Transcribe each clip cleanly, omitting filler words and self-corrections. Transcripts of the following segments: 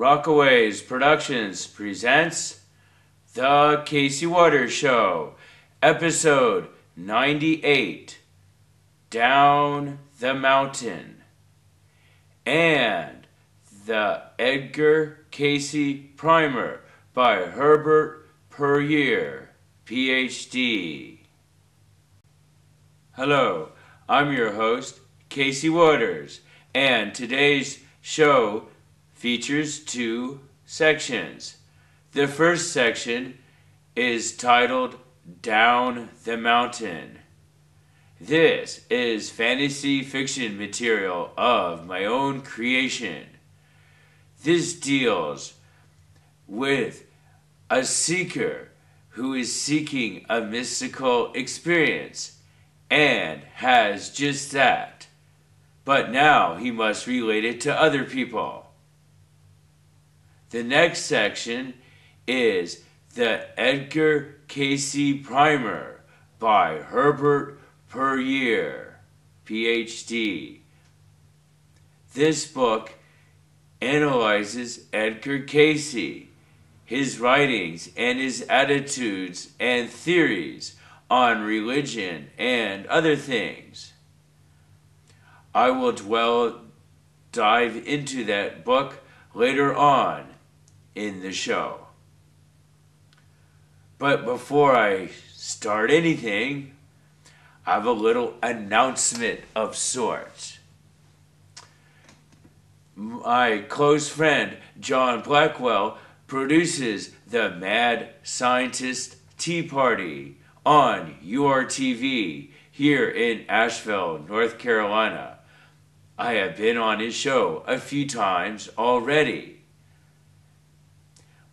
Rockaways Productions presents The Cayce Waters Show, Episode 98, Down the Mountain, and The Edgar Cayce Primer by Herbert Puryear, Ph.D. Hello, I'm your host, Cayce Waters, and today's show features two sections. The first section is titled Down the Mountain. This is fantasy fiction material of my own creation. This deals with a seeker who is seeking a mystical experience and has just that, but now he must relate it to other people. The next section is The Edgar Cayce Primer by Herbert Puryear, Ph.D. This book analyzes Edgar Cayce, his writings, and his attitudes and theories on religion and other things. I will dive into that book later on in the show. But before I start anything, I have a little announcement of sorts. My close friend John Blackwell produces the Mad Scientist Tea Party on URTV here in Asheville, North Carolina. I have been on his show a few times already.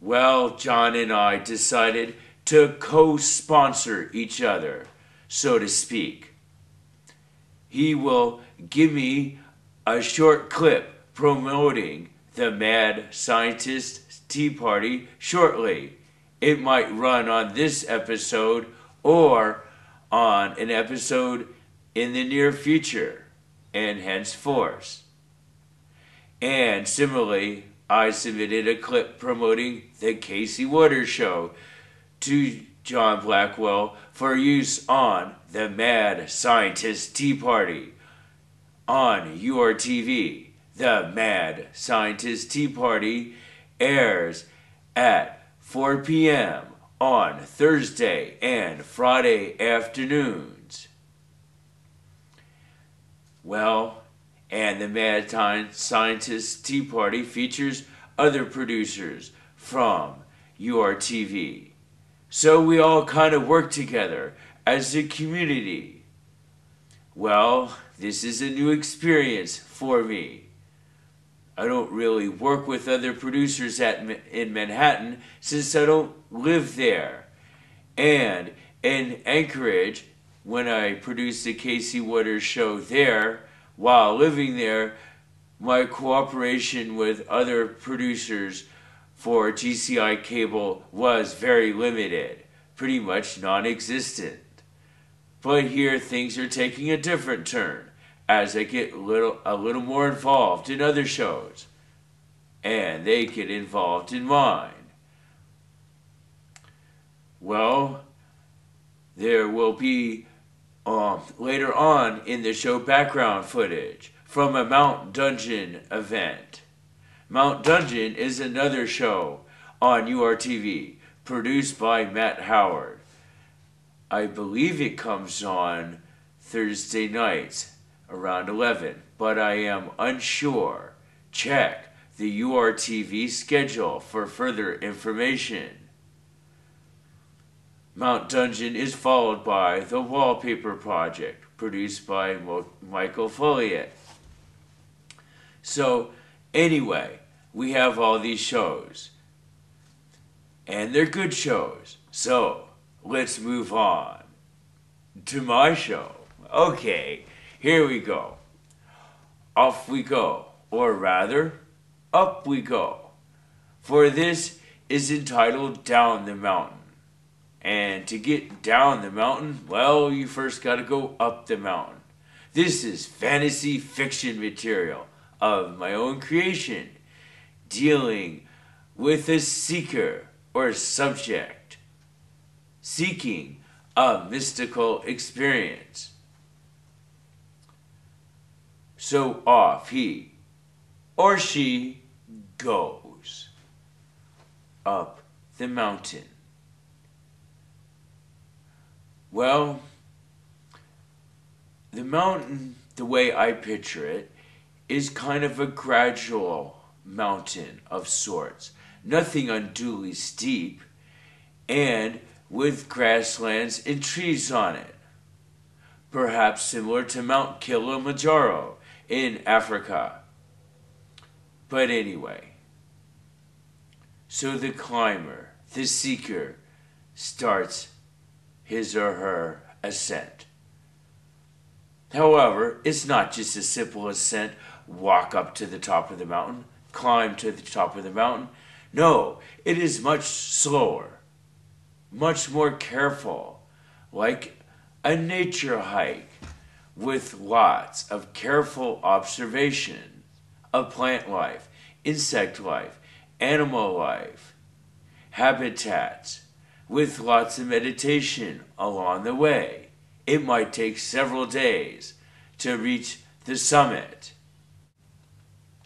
Well, John and I decided to co-sponsor each other, so to speak. He will give me a short clip promoting the Mad Scientist Tea Party shortly. It might run on this episode or on an episode in the near future and henceforth. And similarly, I submitted a clip promoting the Cayce Waters Show to John Blackwell for use on the Mad Scientist Tea Party on URTV. The Mad Scientist Tea Party airs at 4 p.m. on Thursday and Friday afternoons. Well, and the Mad Scientist Tea Party features other producers from URTV. So we all kind of work together as a community. Well, this is a new experience for me. I don't really work with other producers in Manhattan since I don't live there. And in Anchorage, when I produced the Cayce Waters Show there, while living there, my cooperation with other producers for GCI Cable was very limited, pretty much non-existent. But here things are taking a different turn as I get a little more involved in other shows, and they get involved in mine. Well, there will be later on in the show background footage from a Mount Dungeon event. Mount Dungeon is another show on URTV produced by Matt Howard. I believe it comes on Thursday nights around 11, but I am unsure. Check the URTV schedule for further information. Mount Dungeon is followed by The Wallpaper Project, produced by Michael Folliott. So, anyway, we have all these shows. And they're good shows. So, let's move on to my show. Okay, here we go. Off we go, or rather, up we go. For this is entitled Down the Mountain. And to get down the mountain, well, you first got to go up the mountain. This is fantasy fiction material of my own creation, dealing with a seeker or subject seeking a mystical experience. So off he or she goes up the mountain. Well, the mountain, the way I picture it, is kind of a gradual mountain of sorts. Nothing unduly steep, and with grasslands and trees on it. Perhaps similar to Mount Kilimanjaro in Africa. But anyway, so the climber, the seeker, starts his or her ascent. However, it's not just a simple ascent, walk up to the top of the mountain, climb to the top of the mountain. No, it is much slower, much more careful, like a nature hike with lots of careful observation of plant life, insect life, animal life, habitats, with lots of meditation along the way. It might take several days to reach the summit.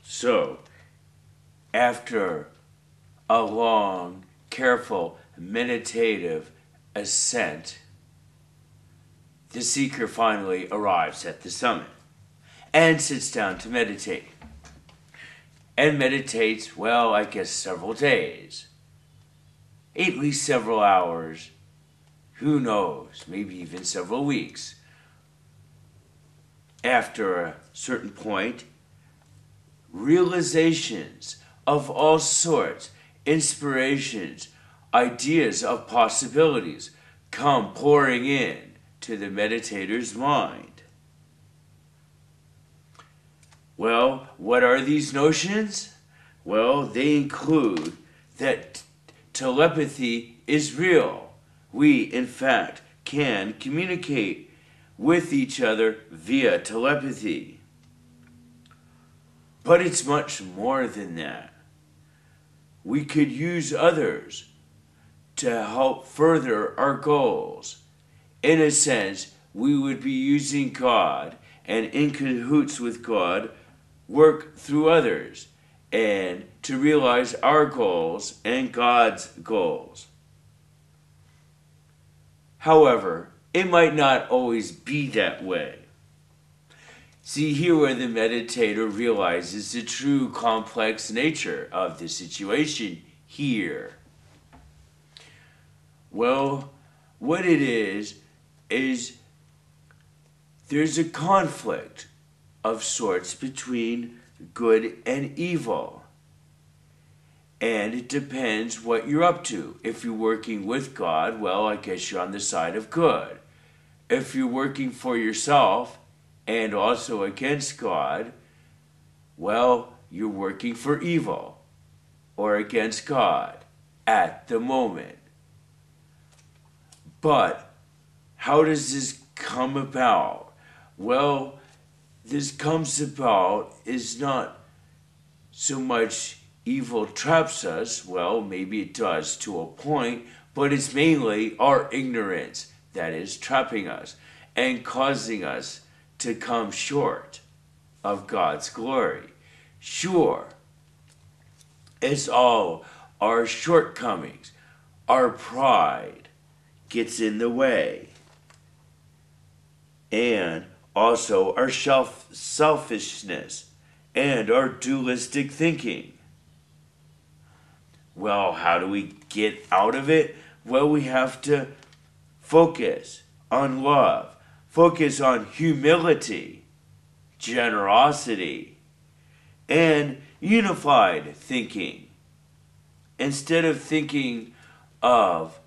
So, after a long, careful, meditative ascent, the seeker finally arrives at the summit and sits down to meditate. And meditates, well, I guess several days, at least several hours, who knows, maybe even several weeks. After a certain point, realizations of all sorts, inspirations, ideas of possibilities come pouring in to the meditator's mind. Well, what are these notions? Well, they include that telepathy is real. We, in fact, can communicate with each other via telepathy. But it's much more than that. We could use others to help further our goals. In a sense, we would be using God and in cahoots with God, work through others and to realize our goals and God's goals. However, it might not always be that way. See here where the meditator realizes the true complex nature of the situation here. Well, what it is there's a conflict of sorts between good and evil. And it depends what you're up to. If you're working with God, well, I guess you're on the side of good. If you're working for yourself and also against God, well, you're working for evil or against God at the moment. But how does this come about? Well, this comes about is not so much evil traps us, well, maybe it does to a point, but it's mainly our ignorance that is trapping us and causing us to come short of God's glory. Sure, it's all our shortcomings, our pride gets in the way, and also our selfishness and our dualistic thinking. Well, how do we get out of it? Well, we have to focus on love, focus on humility, generosity, and unified thinking. Instead of thinking of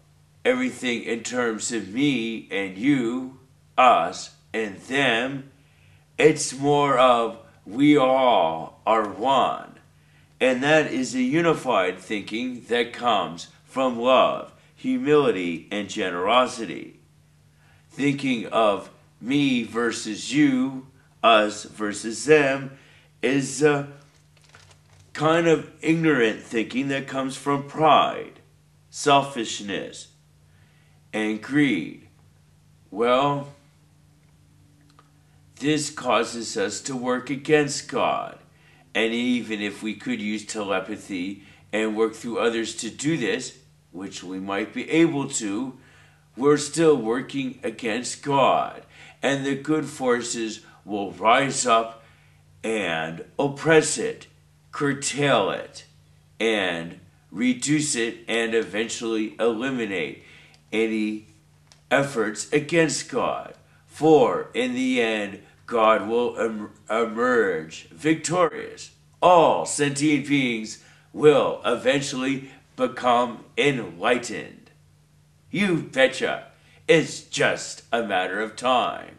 everything in terms of me and you, us and them, it's more of we all are one. And that is a unified thinking that comes from love, humility, and generosity. Thinking of me versus you, us versus them, is kind of ignorant thinking that comes from pride, selfishness, and greed. Well, this causes us to work against God. And even if we could use telepathy and work through others to do this, which we might be able to, we're still working against God. And the good forces will rise up and oppress it, curtail it, and reduce it, and eventually eliminate any efforts against God. For in the end, God will emerge victorious. All sentient beings will eventually become enlightened. You betcha, it's just a matter of time.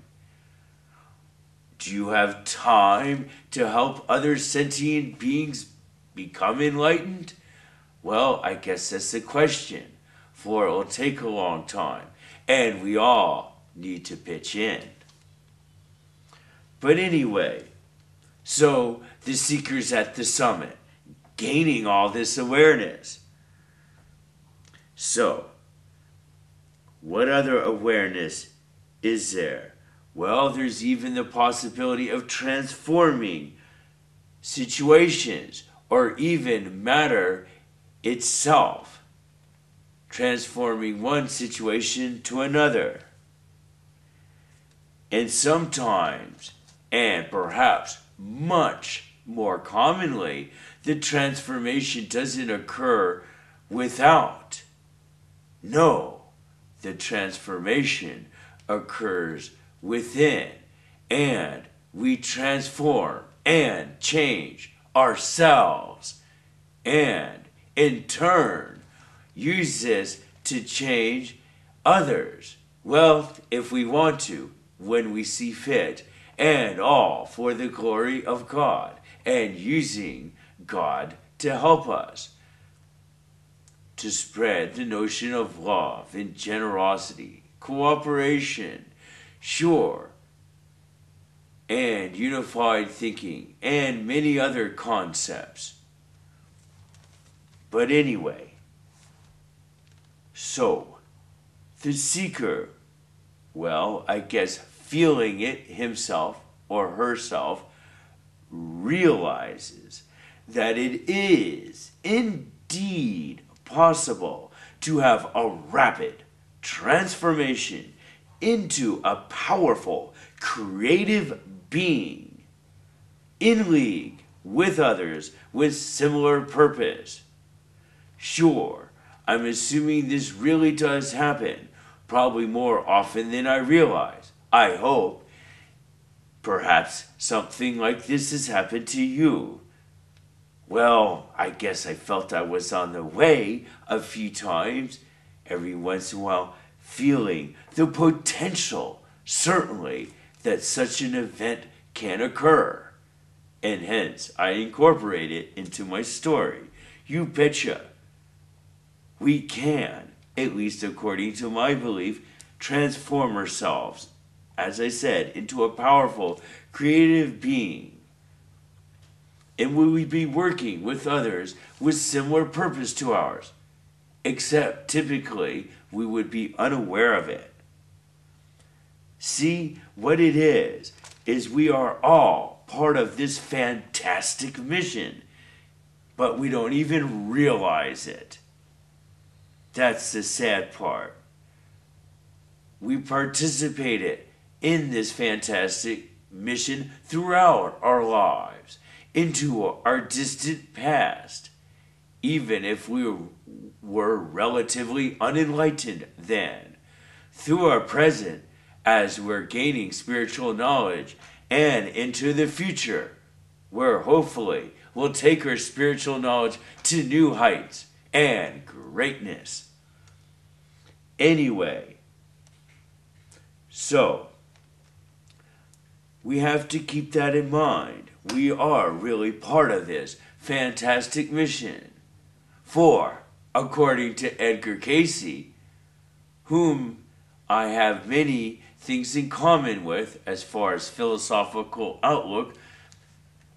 Do you have time to help other sentient beings become enlightened? Well, I guess that's the question, for it will take a long time, and we all need to pitch in. But anyway, so the seekers at the summit, gaining all this awareness. So, what other awareness is there? Well, there's even the possibility of transforming situations or even matter itself, transforming one situation to another. And sometimes, and perhaps much more commonly, the transformation doesn't occur without. No, the transformation occurs within, and we transform and change ourselves, and in turn use this to change others. Well, if we want to, when we see fit, and all for the glory of God, and using God to help us to spread the notion of love and generosity, cooperation, sure, and unified thinking, and many other concepts. But anyway, so the seeker, well, I guess feeling it himself or herself, realizes that it is indeed possible to have a rapid transformation into a powerful, creative being in league with others with similar purpose. Sure, I'm assuming this really does happen, probably more often than I realize. I hope perhaps something like this has happened to you. Well, I guess I felt I was on the way a few times, every once in a while, feeling the potential, certainly, that such an event can occur. And hence, I incorporate it into my story. You betcha. We can, at least according to my belief, transform ourselves, as I said, into a powerful, creative being. And will we be working with others with similar purpose to ours? Except typically we would be unaware of it. See, what it is we are all part of this fantastic mission, but we don't even realize it. That's the sad part. We participated in this fantastic mission throughout our lives, into our distant past, even if we were relatively unenlightened then, through our present as we're gaining spiritual knowledge, and into the future, where hopefully we'll take our spiritual knowledge to new heights and greatness. Anyway, so we have to keep that in mind. We are really part of this fantastic mission. For, according to Edgar Cayce, whom I have many things in common with as far as philosophical outlook,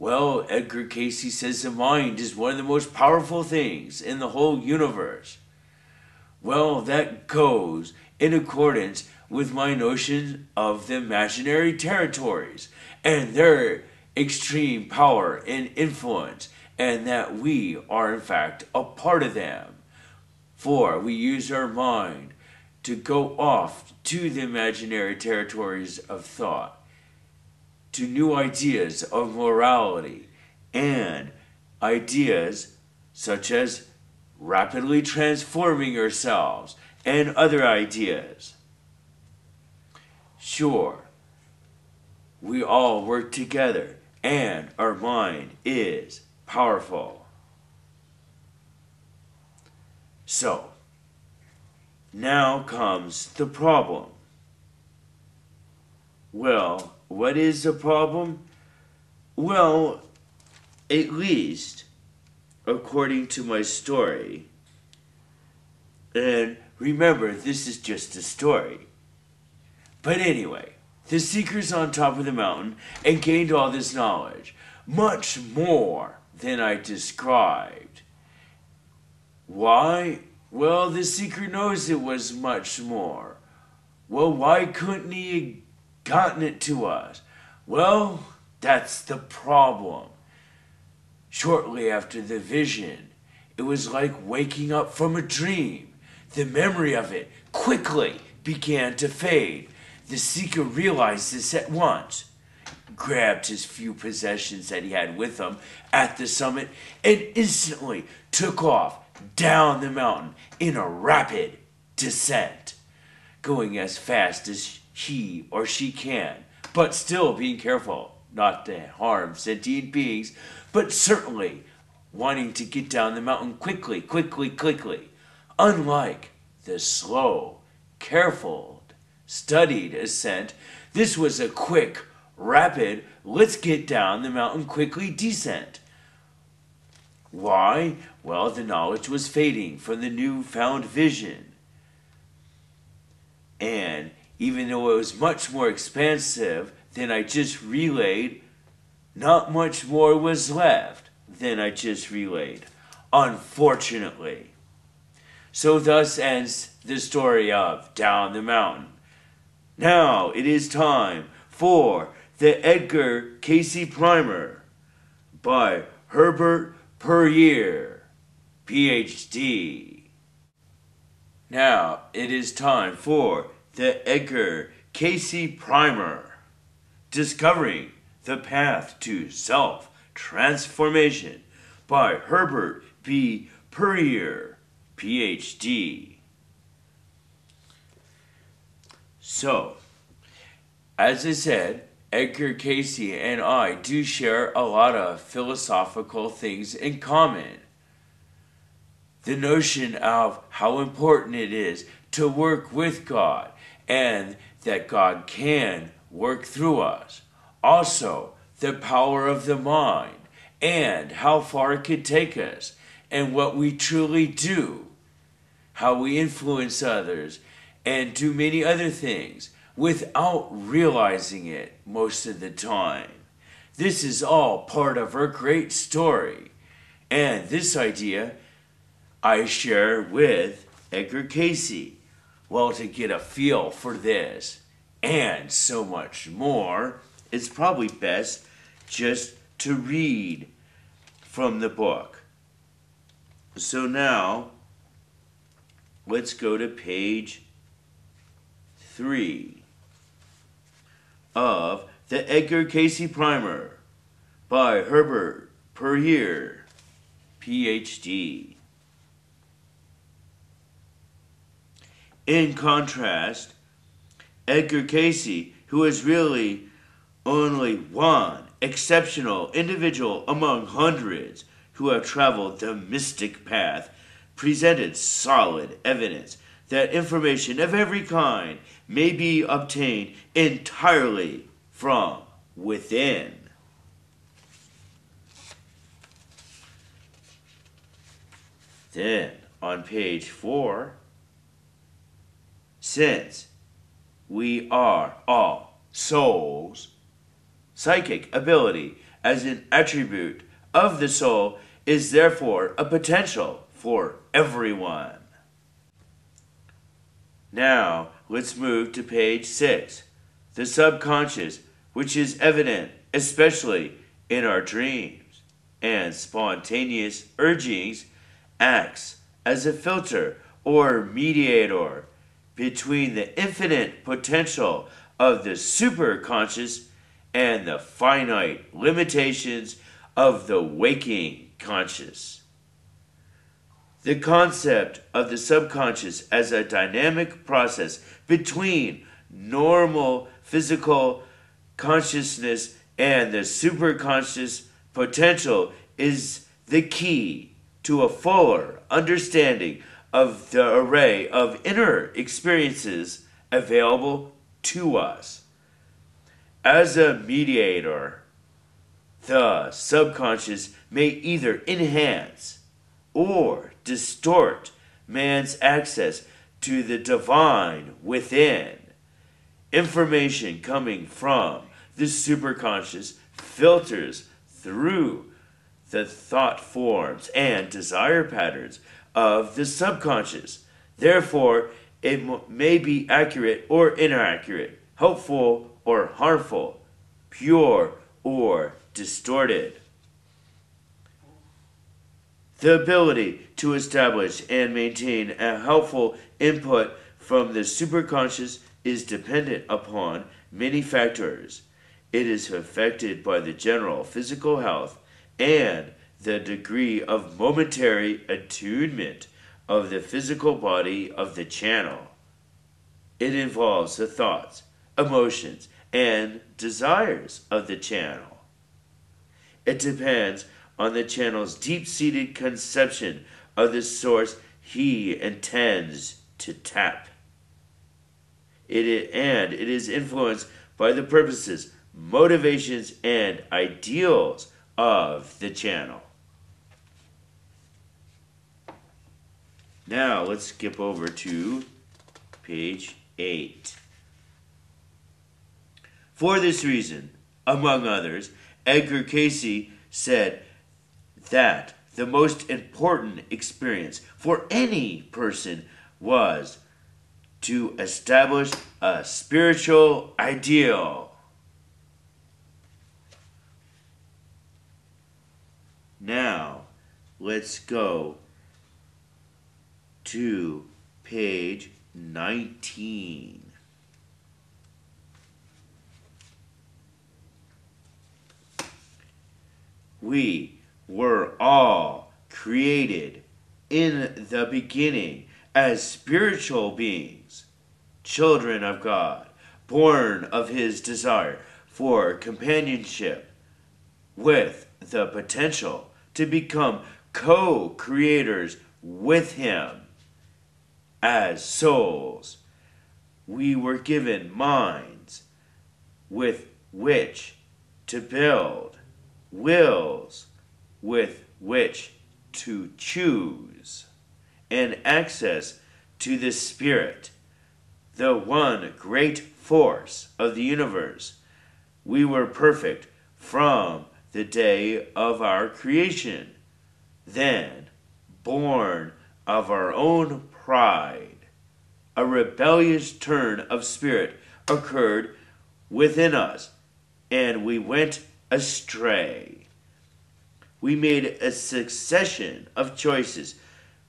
Well, Edgar Cayce says the mind is one of the most powerful things in the whole universe. Well, that goes in accordance with my notion of the imaginary territories and their extreme power and influence, and that we are in fact a part of them. For we use our mind to go off to the imaginary territories of thought, to new ideas of morality, and ideas such as rapidly transforming ourselves and other ideas. Sure, we all work together and our mind is powerful. So, now comes the problem. Well, what is the problem? Well, at least according to my story, and remember, this is just a story. But anyway, the seekers on top of the mountain and gained all this knowledge, much more than I described. Why? Well, the seeker knows it was much more. Well, why couldn't he have gotten it to us? Well, that's the problem. Shortly after the vision, it was like waking up from a dream. The memory of it quickly began to fade. The seeker realized this at once, grabbed his few possessions that he had with him at the summit, and instantly took off down the mountain in a rapid descent, going as fast as he or she can, but still being careful not to harm sentient beings, but certainly wanting to get down the mountain quickly. Unlike the slow, careful, studied ascent, this was a quick, rapid, let's get down the mountain quickly descent. Why? Well, the knowledge was fading from the newfound vision. And even though it was much more expansive than I just relayed, not much more was left than I just relayed, unfortunately. So thus ends the story of Down the Mountain. Now it is time for the Edgar Cayce Primer by Herbert Puryear, PhD. Now it is time for the Edgar Cayce Primer, Discovering the Path to Self-Transformation by Herbert B. Puryear, PhD. So, as I said, Edgar Cayce and I do share a lot of philosophical things in common. The notion of how important it is to work with God and that God can work through us. Also, the power of the mind and how far it could take us and what we truly do, how we influence others and do many other things without realizing it most of the time. This is all part of our great story, and this idea I share with Edgar Cayce. Well, to get a feel for this and so much more, it's probably best just to read from the book. So now, let's go to page 3 of the Edgar Cayce Primer by Herbert Puryear, PhD. In contrast, Edgar Cayce, who is really only one exceptional individual among hundreds who have traveled the mystic path, presented solid evidence that information of every kind may be obtained entirely from within. Then, on page 4, since we are all souls, psychic ability as an attribute of the soul is therefore a potential for everyone. Now, let's move to page 6. The subconscious, which is evident especially in our dreams and spontaneous urgings, acts as a filter or mediator between the infinite potential of the superconscious and the finite limitations of the waking conscious. The concept of the subconscious as a dynamic process between normal physical consciousness and the superconscious potential is the key to a fuller understanding of the array of inner experiences available to us. As a mediator, the subconscious may either enhance or distort man's access to the divine within. Information coming from the superconscious filters through the thought forms and desire patterns of the subconscious. Therefore, it may be accurate or inaccurate, helpful or harmful, pure or distorted. The ability to establish and maintain a helpful input from the superconscious is dependent upon many factors. It is affected by the general physical health and the degree of momentary attunement of the physical body of the channel. It involves the thoughts, emotions, and desires of the channel. It depends on the channel's deep-seated conception of the source he intends to tap. It is influenced by the purposes, motivations, and ideals of the channel. Now let's skip over to page 8. For this reason, among others, Edgar Cayce said that the most important experience for any person was to establish a spiritual ideal. Now, let's go to page 19. We were all created in the beginning as spiritual beings, children of God, born of His desire for companionship, with the potential to become co-creators with Him. As souls, we were given minds with which to build, wills with which to choose, and access to the Spirit, the one great force of the universe. We were perfect from the day of our creation. Then, born of our own pride, a rebellious turn of spirit occurred within us, and we went astray. We made a succession of choices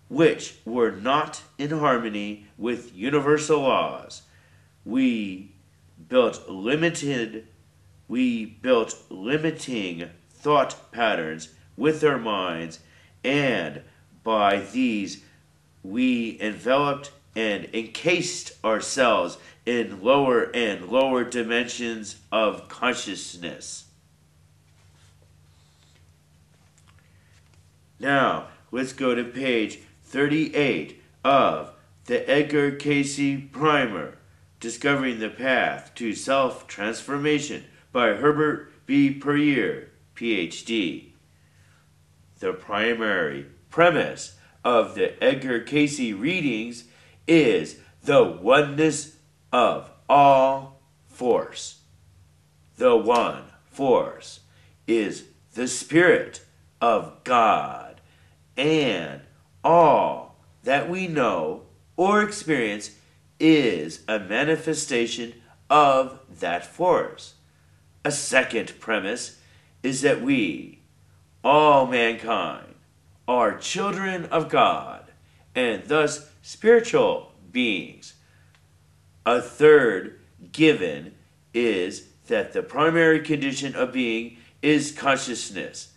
which were not in harmony with universal laws. We built limiting thought patterns with our minds, and by these we enveloped and encased ourselves in lower and lower dimensions of consciousness. Now, let's go to page 38 of the Edgar Cayce Primer, Discovering the Path to Self-Transformation by Herbert B. Puryear, Ph.D. The primary premise of the Edgar Cayce readings is the oneness of all force. The one force is the Spirit of God, and all that we know or experience is a manifestation of that force. A second premise is that we, all mankind, are children of God, and thus spiritual beings. A third given is that the primary condition of being is consciousness,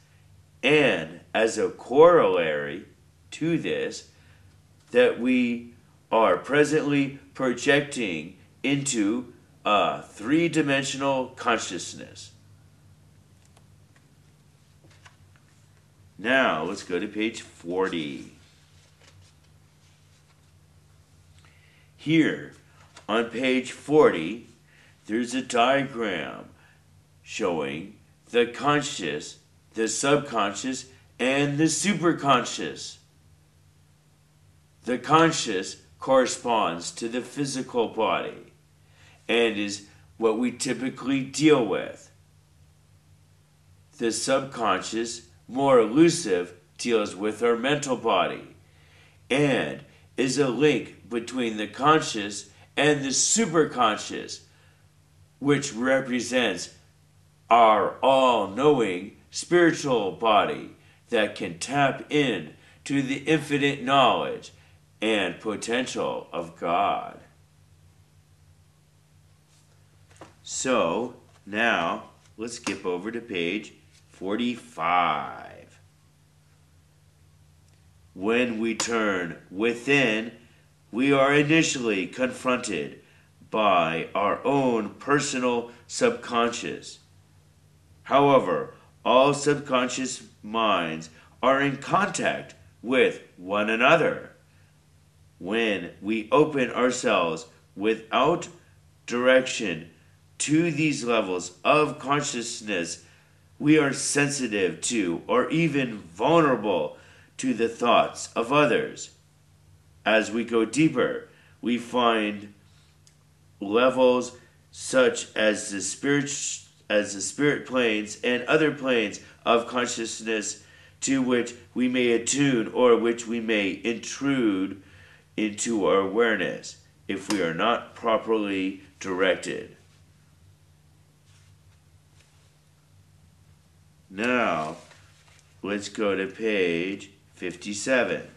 and as a corollary to this, that we are presently projecting into a three-dimensional consciousness. Now, let's go to page 40. Here, on page 40, there's a diagram showing the conscious, the subconscious, and the superconscious. The conscious corresponds to the physical body and is what we typically deal with. The subconscious, more elusive, deals with our mental body and is a link between the conscious and the superconscious, which represents our all-knowing spiritual body that can tap in to the infinite knowledge and potential of God. So, now, let's skip over to page 45. When we turn within, we are initially confronted by our own personal subconscious. However, all subconscious minds are in contact with one another. When we open ourselves without direction to these levels of consciousness, we are sensitive to or even vulnerable to the thoughts of others. As we go deeper, we find levels such as the spirit planes and other planes of consciousness to which we may attune or which we may intrude into our awareness if we are not properly directed. Now, let's go to page 57.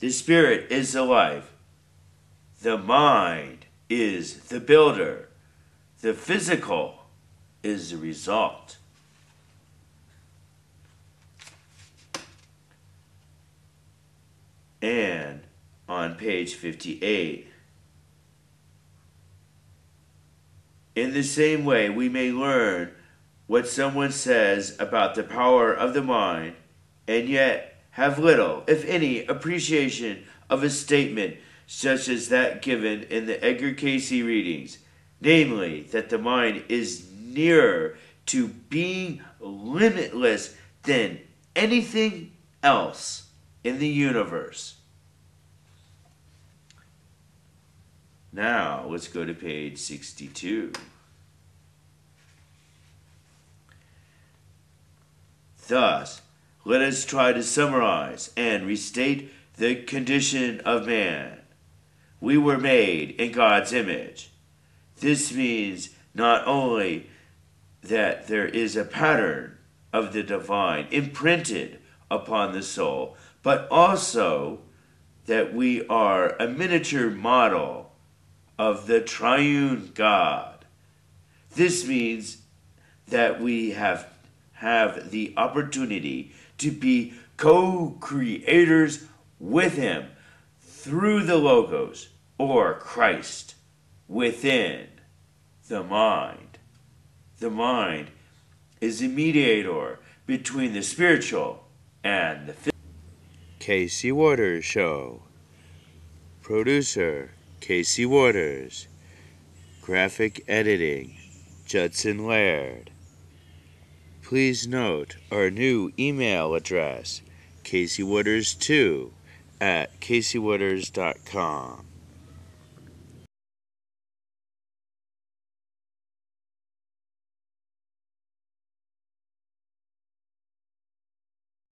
The spirit is the life. The mind is the builder. The physical is the result. And on page 58, in the same way, we may learn what someone says about the power of the mind, and yet have little, if any, appreciation of a statement such as that given in the Edgar Cayce readings, namely, that the mind is nearer to being limitless than anything else in the universe. Now, let's go to page 62. Thus, let us try to summarize and restate the condition of man. We were made in God's image. This means not only that there is a pattern of the divine imprinted upon the soul, but also that we are a miniature model of the triune God. This means that we have the opportunity to be co-creators with Him through the Logos, or Christ, within the mind. The mind is a mediator between the spiritual and the physical. Cayce Waters Show. Producer, Cayce Waters. Graphic editing, Judson Laird. Please note our new email address, CayceWaters2@CayceWaters.com.